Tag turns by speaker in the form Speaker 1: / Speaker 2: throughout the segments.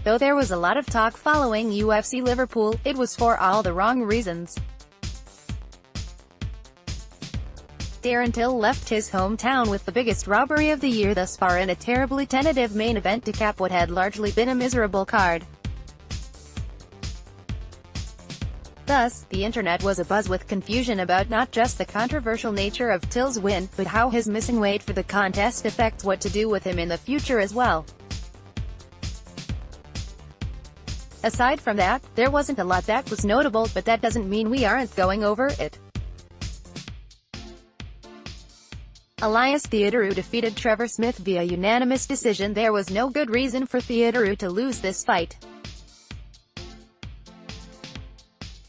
Speaker 1: Though there was a lot of talk following UFC Liverpool, it was for all the wrong reasons. Darren Till left his hometown with the biggest robbery of the year thus far in a terribly tentative main event to cap what had largely been a miserable card. Thus, the internet was abuzz with confusion about not just the controversial nature of Till's win, but how his missing weight for the contest affects what to do with him in the future as well. Aside from that, there wasn't a lot that was notable, but that doesn't mean we aren't going over it. Elias Theodorou defeated Trevor Smith via unanimous decision. There was no good reason for Theodorou to lose this fight.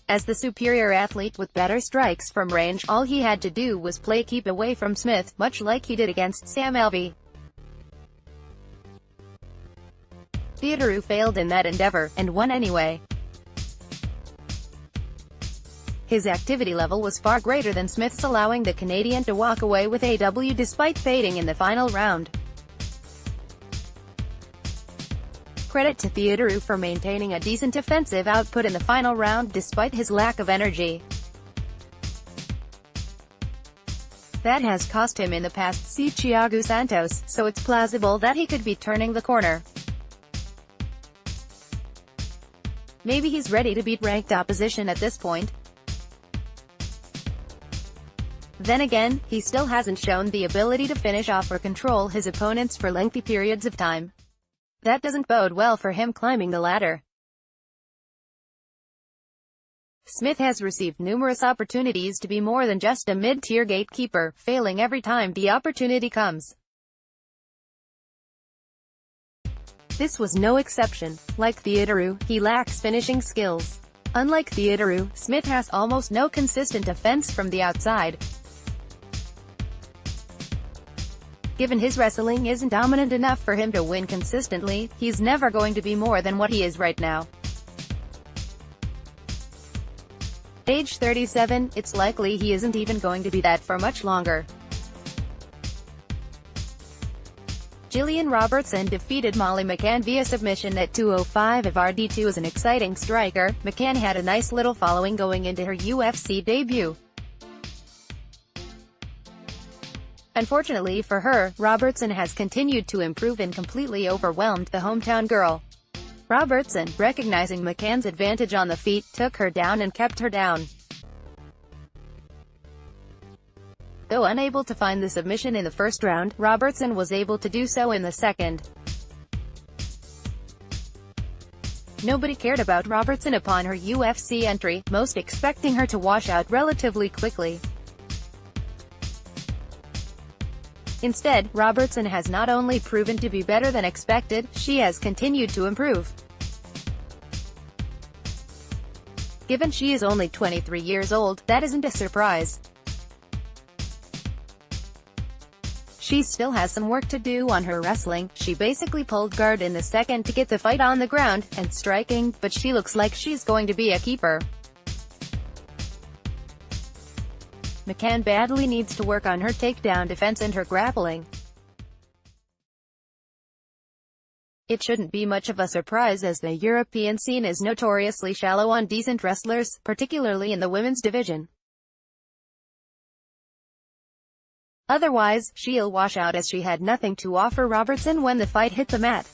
Speaker 1: As the superior athlete with better strikes from range, all he had to do was play keep away from Smith, much like he did against Sam Alvey. Theodorou failed in that endeavor, and won anyway. His activity level was far greater than Smith's, allowing the Canadian to walk away with a W despite fading in the final round. Credit to Theodorou for maintaining a decent offensive output in the final round despite his lack of energy. That has cost him in the past. See Thiago Santos, so it's plausible that he could be turning the corner. Maybe he's ready to beat ranked opposition at this point. Then again, he still hasn't shown the ability to finish off or control his opponents for lengthy periods of time. That doesn't bode well for him climbing the ladder. Smith has received numerous opportunities to be more than just a mid-tier gatekeeper, failing every time the opportunity comes. This was no exception. Like Theodorou, he lacks finishing skills. Unlike Theodorou, Smith has almost no consistent offense from the outside. Given his wrestling isn't dominant enough for him to win consistently, he's never going to be more than what he is right now. Age 37, it's likely he isn't even going to be that for much longer. Gillian Robertson defeated Molly McCann via submission at 2:05 of RD2. As an exciting striker, McCann had a nice little following going into her UFC debut. Unfortunately for her, Robertson has continued to improve and completely overwhelmed the hometown girl. Robertson, recognizing McCann's advantage on the feet, took her down and kept her down. Though unable to find the submission in the first round, Robertson was able to do so in the second. Nobody cared about Robertson upon her UFC entry, most expecting her to wash out relatively quickly. Instead, Robertson has not only proven to be better than expected, she has continued to improve. Given she is only 23 years old, that isn't a surprise. She still has some work to do on her wrestling. She basically pulled guard in the second to get the fight on the ground, and striking, but she looks like she's going to be a keeper. McCann badly needs to work on her takedown defense and her grappling. It shouldn't be much of a surprise, as the European scene is notoriously shallow on decent wrestlers, particularly in the women's division. Otherwise, she'll wash out, as she had nothing to offer Robertson when the fight hit the mat.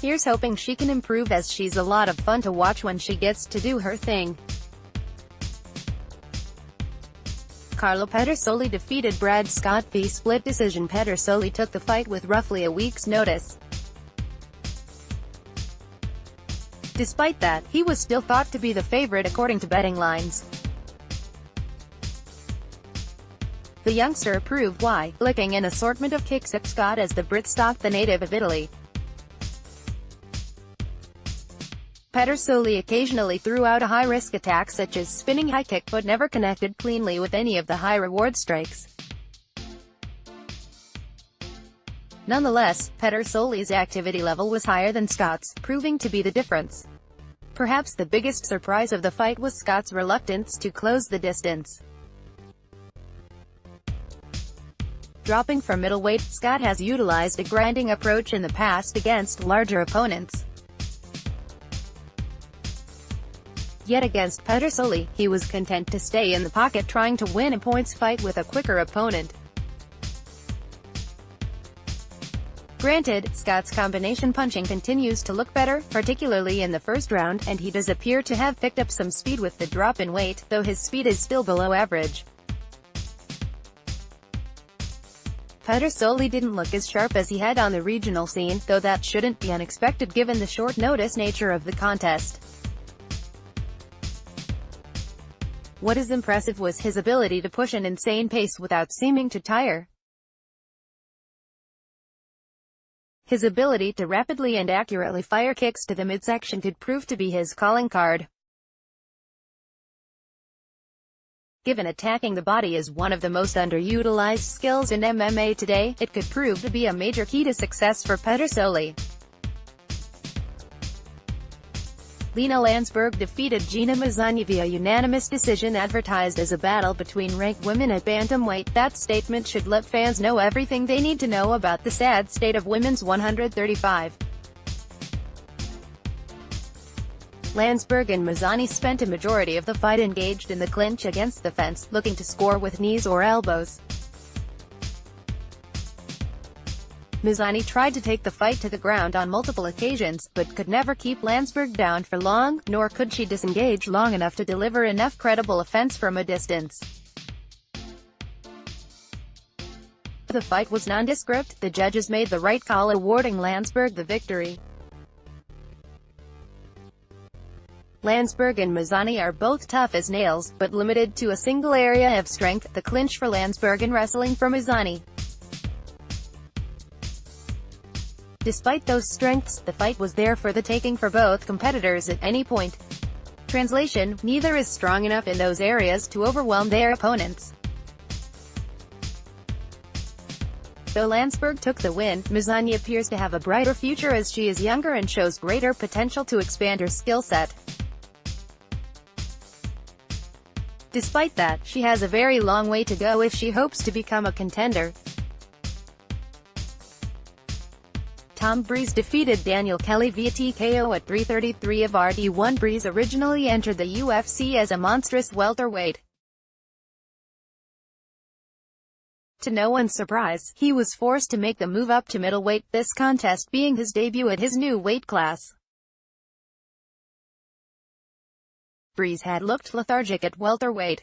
Speaker 1: Here's hoping she can improve, as she's a lot of fun to watch when she gets to do her thing. Carlo Pedersoli defeated Brad Scott via split decision. Pedersoli took the fight with roughly a week's notice. Despite that, he was still thought to be the favorite according to betting lines. The youngster proved why, licking an assortment of kicks at Scott as the Brit stalked the native of Italy. Pedersoli occasionally threw out a high-risk attack such as spinning high kick, but never connected cleanly with any of the high-reward strikes. Nonetheless, Pedersoli's activity level was higher than Scott's, proving to be the difference. Perhaps the biggest surprise of the fight was Scott's reluctance to close the distance. Dropping from middleweight, Scott has utilized a grinding approach in the past against larger opponents. Yet against Pedersoli, he was content to stay in the pocket trying to win a points fight with a quicker opponent. Granted, Scott's combination punching continues to look better, particularly in the first round, and he does appear to have picked up some speed with the drop in weight, though his speed is still below average. Pedersoli didn't look as sharp as he had on the regional scene, though that shouldn't be unexpected given the short-notice nature of the contest. What is impressive was his ability to push an insane pace without seeming to tire. His ability to rapidly and accurately fire kicks to the midsection could prove to be his calling card. Given attacking the body is one of the most underutilized skills in MMA today, it could prove to be a major key to success for Pedersoli. Lena Landsberg defeated Gina Mazzagni via unanimous decision. Advertised as a battle between ranked women at bantamweight, that statement should let fans know everything they need to know about the sad state of women's 135. Landsberg and Mazzagni spent a majority of the fight engaged in the clinch against the fence, looking to score with knees or elbows. Mazzagni tried to take the fight to the ground on multiple occasions, but could never keep Landsberg down for long, nor could she disengage long enough to deliver enough credible offense from a distance. The fight was nondescript. The judges made the right call, awarding Landsberg the victory. Landsberg and Mazzagni are both tough as nails, but limited to a single area of strength, the clinch for Landsberg and wrestling for Mazzagni. Despite those strengths, the fight was there for the taking for both competitors at any point. Translation: neither is strong enough in those areas to overwhelm their opponents. Though Landsberg took the win, Mazzagni appears to have a brighter future as she is younger and shows greater potential to expand her skill set. Despite that, she has a very long way to go if she hopes to become a contender. Tom Breeze defeated Daniel Kelly via TKO at 333 of RD1. Breeze originally entered the UFC as a monstrous welterweight. To no one's surprise, he was forced to make the move up to middleweight, this contest being his debut at his new weight class. Breeze had looked lethargic at welterweight.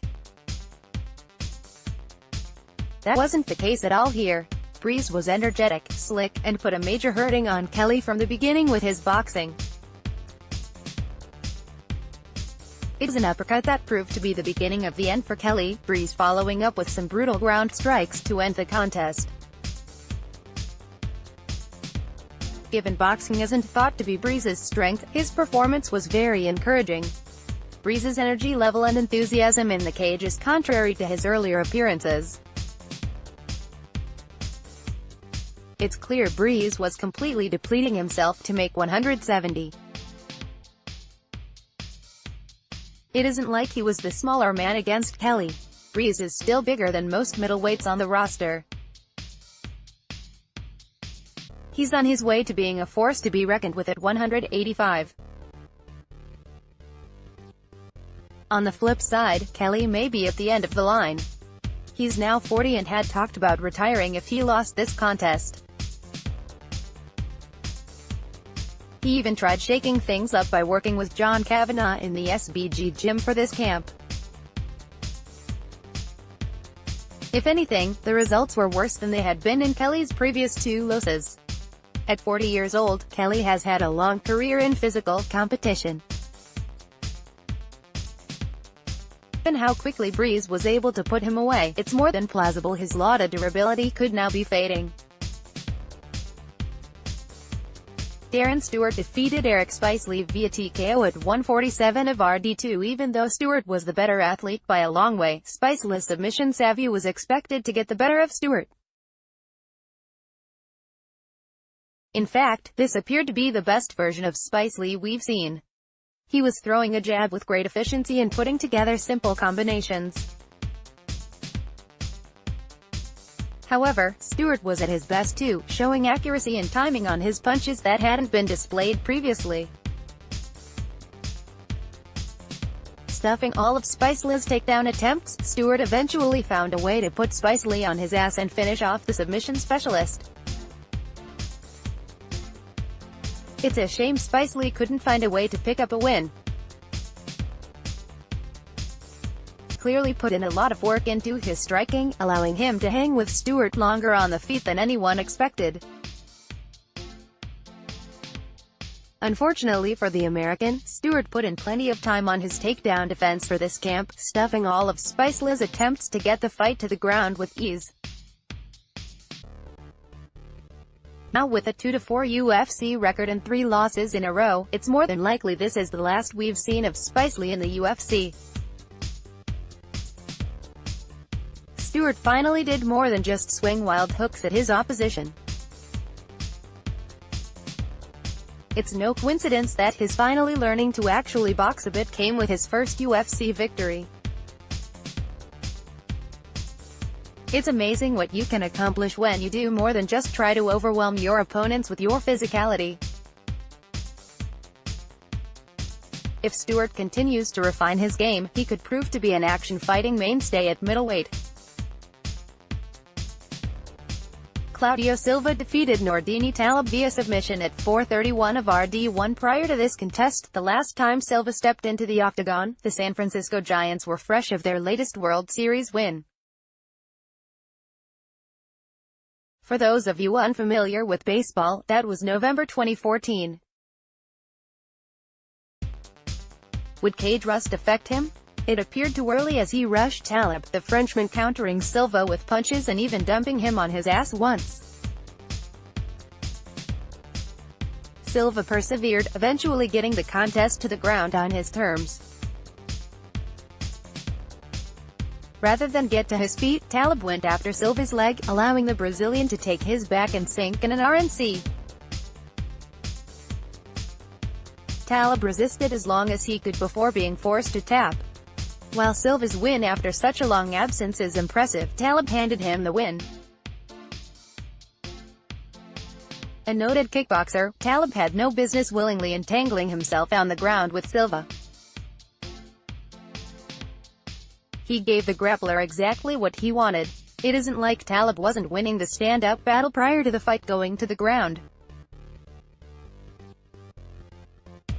Speaker 1: That wasn't the case at all here. Breeze was energetic, slick, and put a major hurting on Kelly from the beginning with his boxing. It was an uppercut that proved to be the beginning of the end for Kelly, Breeze following up with some brutal ground strikes to end the contest. Given boxing isn't thought to be Breeze's strength, his performance was very encouraging. Breeze's energy level and enthusiasm in the cage is contrary to his earlier appearances. It's clear Breeze was completely depleting himself to make 170. It isn't like he was the smaller man against Kelly. Breeze is still bigger than most middleweights on the roster. He's on his way to being a force to be reckoned with at 185. On the flip side, Kelly may be at the end of the line. He's now 40 and had talked about retiring if he lost this contest. He even tried shaking things up by working with John Kavanagh in the SBG gym for this camp. If anything, the results were worse than they had been in Kelly's previous two losses. At 40 years old, Kelly has had a long career in physical competition. Given how quickly Breeze was able to put him away, it's more than plausible his lauded durability could now be fading. Darren Stewart defeated Eric Spicely via TKO at 147 of RD2. Even though Stewart was the better athlete by a long way, Spicely's submission savvy was expected to get the better of Stewart. In fact, this appeared to be the best version of Spicely we've seen. He was throwing a jab with great efficiency and putting together simple combinations. However, Stewart was at his best too, showing accuracy and timing on his punches that hadn't been displayed previously. Stuffing all of Spicely's takedown attempts, Stewart eventually found a way to put Spicely on his ass and finish off the submission specialist. It's a shame Spicely couldn't find a way to pick up a win. Clearly put in a lot of work into his striking, allowing him to hang with Stewart longer on the feet than anyone expected. Unfortunately for the American, Stewart put in plenty of time on his takedown defense for this camp, stuffing all of Spicely's attempts to get the fight to the ground with ease. Now with a 2-4 UFC record and 3 losses in a row, it's more than likely this is the last we've seen of Spicely in the UFC. Stewart finally did more than just swing wild hooks at his opposition. It's no coincidence that his finally learning to actually box a bit came with his first UFC victory. It's amazing what you can accomplish when you do more than just try to overwhelm your opponents with your physicality. If Stewart continues to refine his game, he could prove to be an action-fighting mainstay at middleweight. Claudio Silva defeated Nordine Taleb via submission at 4:31 of RD1. Prior to this contest, the last time Silva stepped into the octagon, the San Francisco Giants were fresh of their latest World Series win. For those of you unfamiliar with baseball, that was November 2014. Would cage rust affect him? It appeared too early as he rushed Taleb, the Frenchman countering Silva with punches and even dumping him on his ass once. Silva persevered, eventually getting the contest to the ground on his terms. Rather than get to his feet, Taleb went after Silva's leg, allowing the Brazilian to take his back and sink in an RNC. Taleb resisted as long as he could before being forced to tap. While Silva's win after such a long absence is impressive, Taleb handed him the win. A noted kickboxer, Taleb had no business willingly entangling himself on the ground with Silva. He gave the grappler exactly what he wanted. It isn't like Taleb wasn't winning the stand-up battle prior to the fight going to the ground.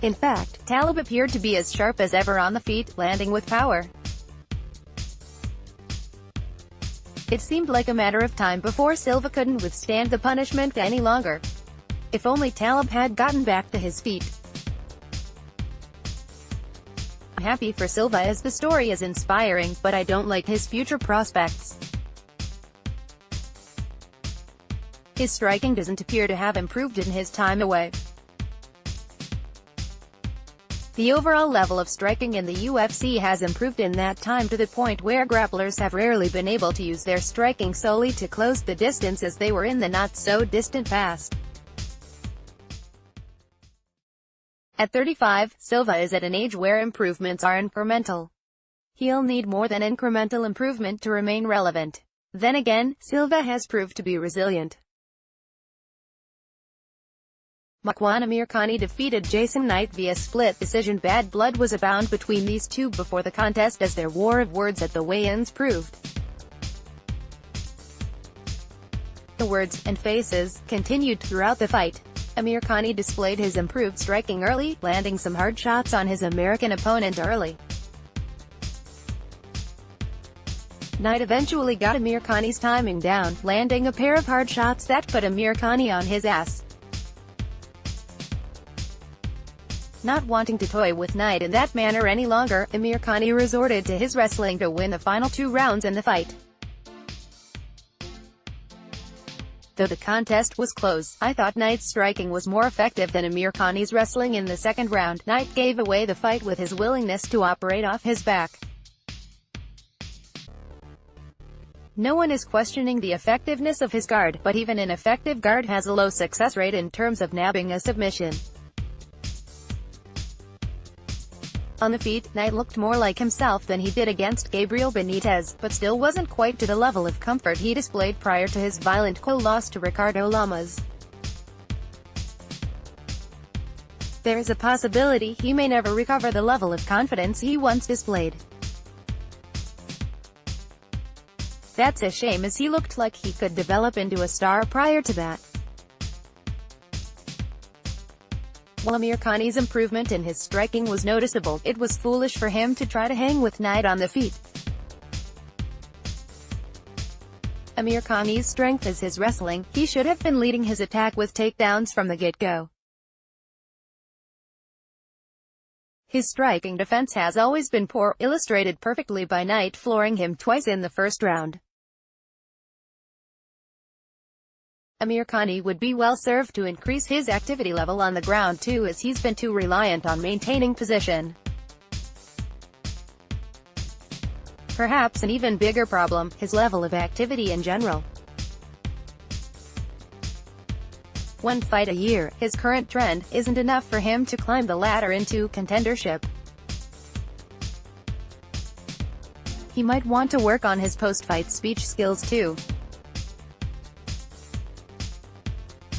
Speaker 1: In fact, Taleb appeared to be as sharp as ever on the feet, landing with power. It seemed like a matter of time before Silva couldn't withstand the punishment any longer. If only Taleb had gotten back to his feet. I'm happy for Silva as the story is inspiring, but I don't like his future prospects. His striking doesn't appear to have improved in his time away. The overall level of striking in the UFC has improved in that time to the point where grapplers have rarely been able to use their striking solely to close the distance as they were in the not-so-distant past. At 35, Silva is at an age where improvements are incremental. He'll need more than incremental improvement to remain relevant. Then again, Silva has proved to be resilient. Makwan Amirkhani defeated Jason Knight via split decision. Bad blood was abound between these two before the contest as their war of words at the weigh-ins proved. The words and faces continued throughout the fight. Amirkhani displayed his improved striking early, landing some hard shots on his American opponent early. Knight eventually got Amirkhani's timing down, landing a pair of hard shots that put Amirkhani on his ass. Not wanting to toy with Knight in that manner any longer, Amirkhani resorted to his wrestling to win the final 2 rounds in the fight. Though the contest was close, I thought Knight's striking was more effective than Amirkhani's wrestling in the second round. Knight gave away the fight with his willingness to operate off his back. No one is questioning the effectiveness of his guard, but even an effective guard has a low success rate in terms of nabbing a submission. On the feet, Knight looked more like himself than he did against Gabriel Benitez, but still wasn't quite to the level of comfort he displayed prior to his violent loss to Ricardo Lamas. There is a possibility he may never recover the level of confidence he once displayed. That's a shame, as he looked like he could develop into a star prior to that. While Amir Khani's improvement in his striking was noticeable, it was foolish for him to try to hang with Knight on the feet. Amir Khani's strength is his wrestling. He should have been leading his attack with takedowns from the get-go. His striking defense has always been poor, illustrated perfectly by Knight flooring him twice in the first round. Amir Khani would be well served to increase his activity level on the ground too, as he's been too reliant on maintaining position. Perhaps an even bigger problem, his level of activity in general. One fight a year, his current trend, isn't enough for him to climb the ladder into contendership. He might want to work on his post-fight speech skills too.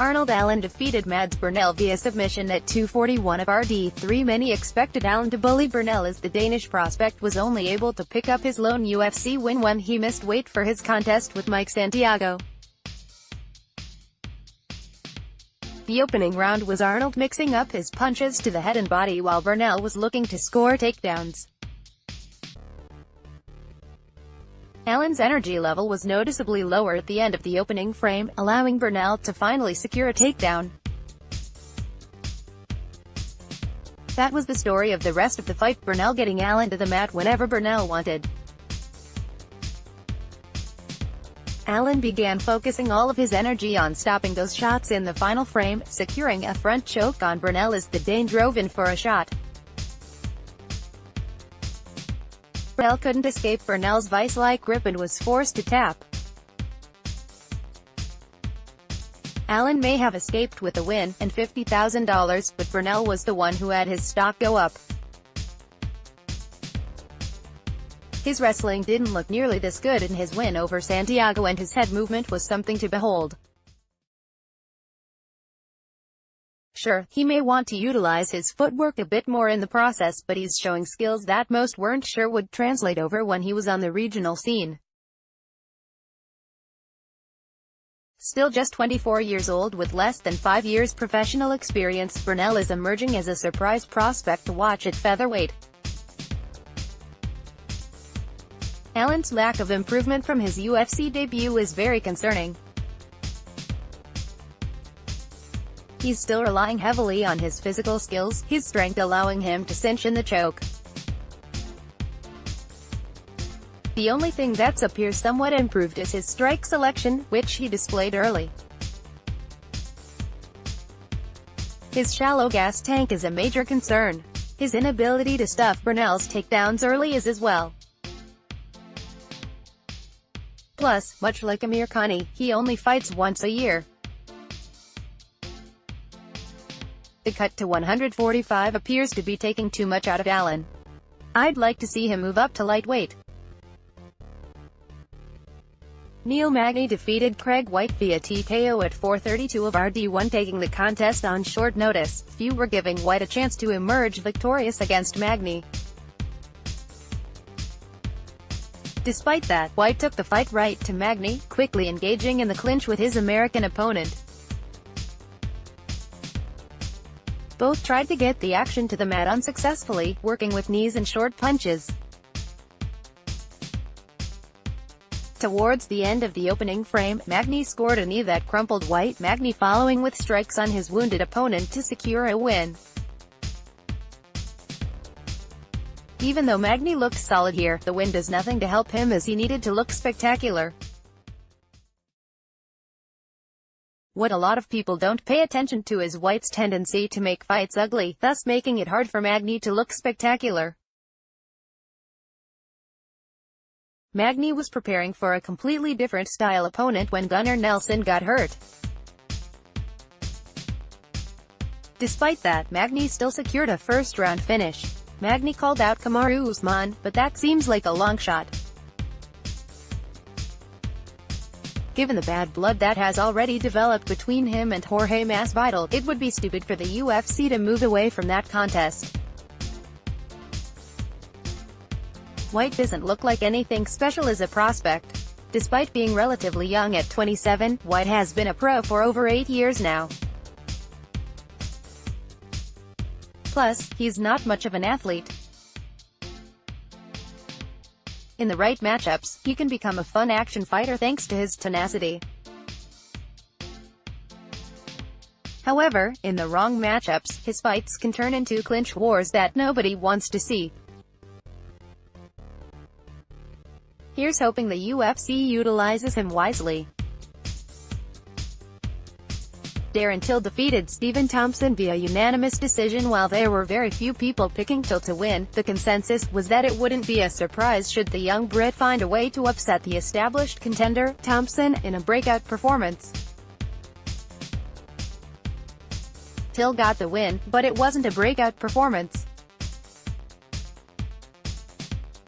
Speaker 1: Arnold Allen defeated Mads Burnell via submission at 241 of RD3. Many expected Allen to bully Burnell, as the Danish prospect was only able to pick up his lone UFC win when he missed weight for his contest with Mike Santiago. The opening round was Arnold mixing up his punches to the head and body while Burnell was looking to score takedowns. Allen's energy level was noticeably lower at the end of the opening frame, allowing Burnell to finally secure a takedown. That was the story of the rest of the fight, Burnell getting Allen to the mat whenever Burnell wanted. Allen began focusing all of his energy on stopping those shots in the final frame, securing a front choke on Burnell as the Dane drove in for a shot. Burnell couldn't escape Burnell's vice-like grip and was forced to tap. Allen may have escaped with a win, and $50,000, but Burnell was the one who had his stock go up. His wrestling didn't look nearly this good in his win over Santiago, and his head movement was something to behold. Sure, he may want to utilize his footwork a bit more in the process, but he's showing skills that most weren't sure would translate over when he was on the regional scene. Still just 24 years old with less than 5 years professional experience, Burnell is emerging as a surprise prospect to watch at featherweight. Allen's lack of improvement from his UFC debut is very concerning. He's still relying heavily on his physical skills, his strength allowing him to cinch in the choke. The only thing that's appears somewhat improved is his strike selection, which he displayed early. His shallow gas tank is a major concern. His inability to stuff Burnell's takedowns early is as well. Plus, much like Amir Khani, he only fights once a year. The cut to 145 appears to be taking too much out of Allen. I'd like to see him move up to lightweight. Neil Magny defeated Craig White via TKO at 432 of RD1, taking the contest on short notice. Few were giving White a chance to emerge victorious against Magny. Despite that, White took the fight right to Magny, quickly engaging in the clinch with his American opponent. Both tried to get the action to the mat unsuccessfully, working with knees and short punches. Towards the end of the opening frame, Magny scored a knee that crumpled White, Magny following with strikes on his wounded opponent to secure a win. Even though Magny looked solid here, the win does nothing to help him, as he needed to look spectacular. What a lot of people don't pay attention to is White's tendency to make fights ugly, thus making it hard for Magny to look spectacular. Magny was preparing for a completely different style opponent when Gunnar Nelson got hurt. Despite that, Magny still secured a first-round finish. Magny called out Kamaru Usman, but that seems like a long shot. Given the bad blood that has already developed between him and Jorge Masvidal, it would be stupid for the UFC to move away from that contest. White doesn't look like anything special as a prospect. Despite being relatively young at 27, White has been a pro for over 8 years now. Plus, he's not much of an athlete. In the right matchups, he can become a fun action fighter thanks to his tenacity. However, in the wrong matchups, his fights can turn into clinch wars that nobody wants to see. Here's hoping the UFC utilizes him wisely. Darren Till defeated Thompson via unanimous decision. While there were very few people picking Till to win, the consensus was that it wouldn't be a surprise should the young Brit find a way to upset the established contender, Thompson, in a breakout performance. Till got the win, but it wasn't a breakout performance.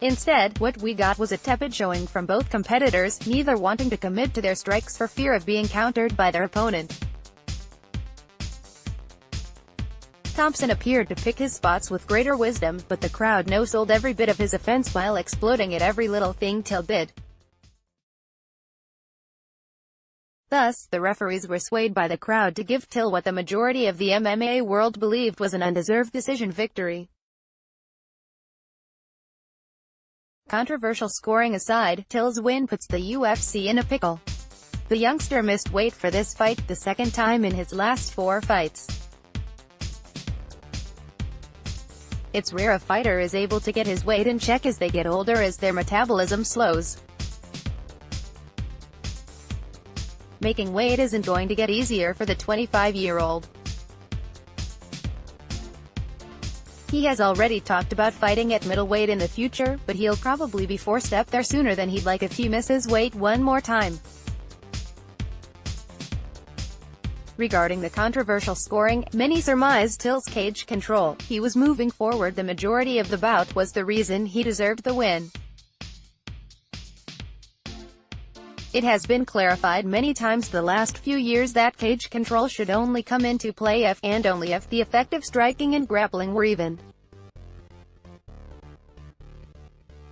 Speaker 1: Instead, what we got was a tepid showing from both competitors, neither wanting to commit to their strikes for fear of being countered by their opponent. Thompson appeared to pick his spots with greater wisdom, but the crowd no-sold every bit of his offense while exploding at every little thing Till did. Thus, the referees were swayed by the crowd to give Till what the majority of the MMA world believed was an undeserved decision victory. Controversial scoring aside, Till's win puts the UFC in a pickle. The youngster missed weight for this fight, the second time in his last 4 fights. It's rare a fighter is able to get his weight in check as they get older, as their metabolism slows. Making weight isn't going to get easier for the 25-year-old. He has already talked about fighting at middleweight in the future, but he'll probably be forced up there sooner than he'd like if he misses weight one more time. Regarding the controversial scoring, many surmise Till's cage control. He was moving forward the majority of the bout was the reason he deserved the win. It has been clarified many times the last few years that cage control should only come into play if, and only if, the effective striking and grappling were even.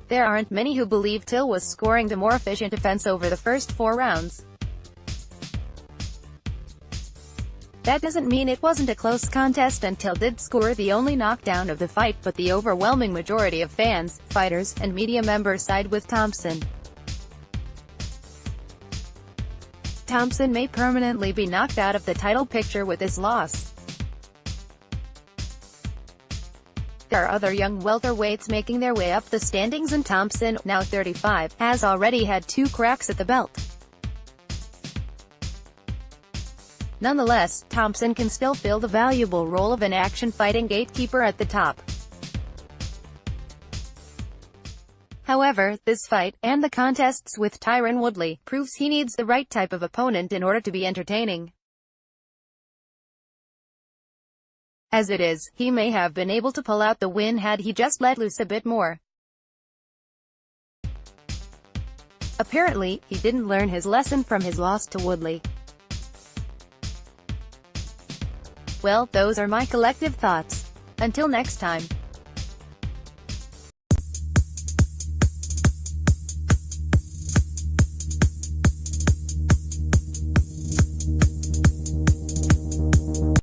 Speaker 1: There aren't many who believe Till was scoring the more efficient offense over the first 4 rounds. That doesn't mean it wasn't a close contest, and Till did score the only knockdown of the fight, but the overwhelming majority of fans, fighters, and media members side with Thompson. Thompson may permanently be knocked out of the title picture with this loss. There are other young welterweights making their way up the standings, and Thompson, now 35, has already had 2 cracks at the belt. Nonetheless, Thompson can still fill the valuable role of an action-fighting gatekeeper at the top. However, this fight, and the contests with Tyron Woodley, proves he needs the right type of opponent in order to be entertaining. As it is, he may have been able to pull out the win had he just let loose a bit more. Apparently, he didn't learn his lesson from his loss to Woodley. Well, those are my collective thoughts. Until next time.